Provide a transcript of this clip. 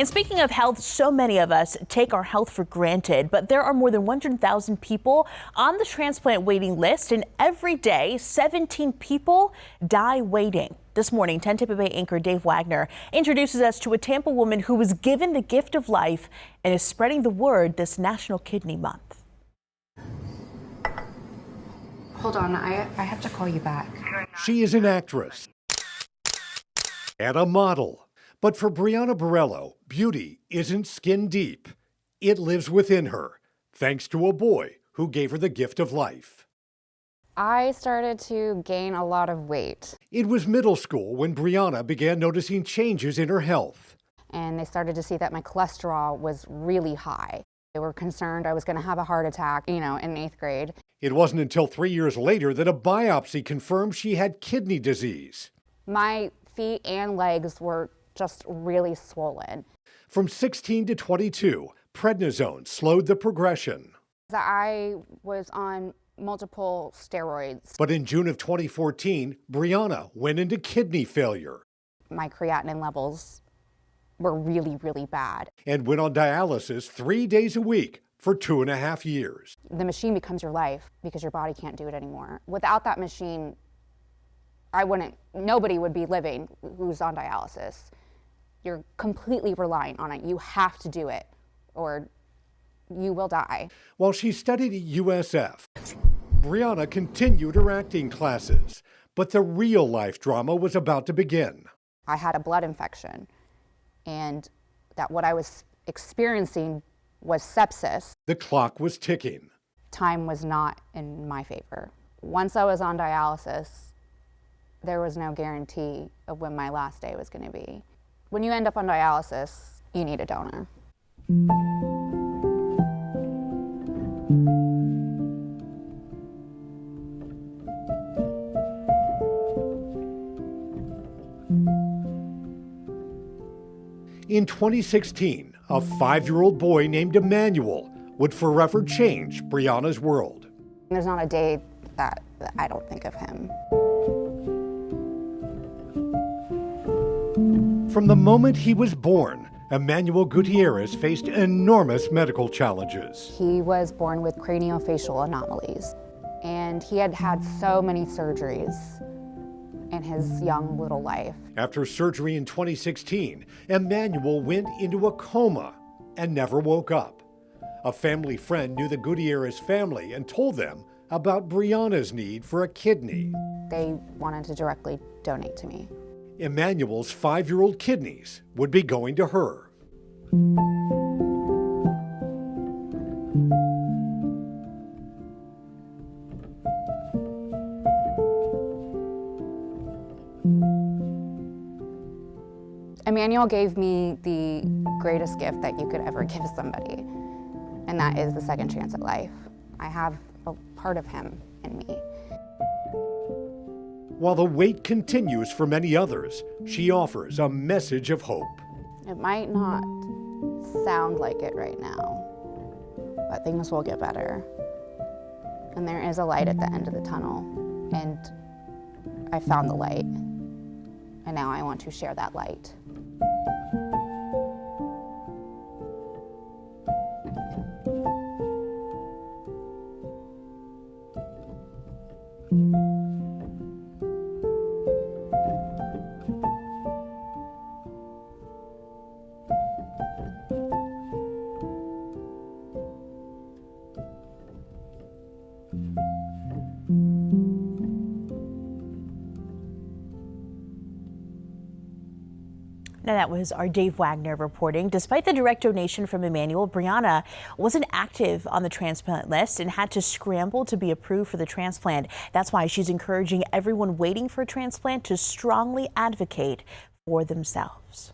And speaking of health, so many of us take our health for granted, but there are more than 100,000 people on the transplant waiting list, and every day 17 people die waiting. This morning, 10 Tampa Bay anchor Dave Wagner introduces us to a Tampa woman who was given the gift of life and is spreading the word this National Kidney Month. Hold on, I have to call you back. She is an actress and a model. But for Brianna Borrello, beauty isn't skin deep. It lives within her, thanks to a boy who gave her the gift of life. I started to gain a lot of weight. It was middle school when Brianna began noticing changes in her health. And they started to see that my cholesterol was really high. They were concerned I was going to have a heart attack, in 8th grade. It wasn't until 3 years later that a biopsy confirmed she had kidney disease. My feet and legs were just really swollen. From 16 to 22, prednisone slowed the progression. I was on multiple steroids. But in June of 2014, Brianna went into kidney failure. My creatinine levels were really, really bad. And went on dialysis 3 days a week for 2.5 years. The machine becomes your life because your body can't do it anymore. Without that machine, nobody would be living who's on dialysis. You're completely reliant on it. You have to do it or you will die. While she studied at USF, Brianna continued her acting classes, but the real life drama was about to begin. I had a blood infection, and that what I was experiencing was sepsis. The clock was ticking. Time was not in my favor. Once I was on dialysis, there was no guarantee of when my last day was going to be. When you end up on dialysis, you need a donor. In 2016, a 5-year-old boy named Emmanuel would forever change Brianna's world. There's not a day that I don't think of him. From the moment he was born, Emmanuel Gutierrez faced enormous medical challenges. He was born with craniofacial anomalies, and he had had so many surgeries in his young little life. After surgery in 2016, Emmanuel went into a coma and never woke up. A family friend knew the Gutierrez family and told them about Brianna's need for a kidney. They wanted to directly donate to me. Emmanuel's 5-year-old kidneys would be going to her. Emmanuel gave me the greatest gift that you could ever give somebody, and that is the second chance at life. I have a part of him in me. While the wait continues for many others, she offers a message of hope. It might not sound like it right now, but things will get better. And there is a light at the end of the tunnel, and I found the light, and now I want to share that light. Now that was our Dave Wagner reporting. Despite the direct donation from Emmanuel, Brianna wasn't active on the transplant list and had to scramble to be approved for the transplant. That's why she's encouraging everyone waiting for a transplant to strongly advocate for themselves.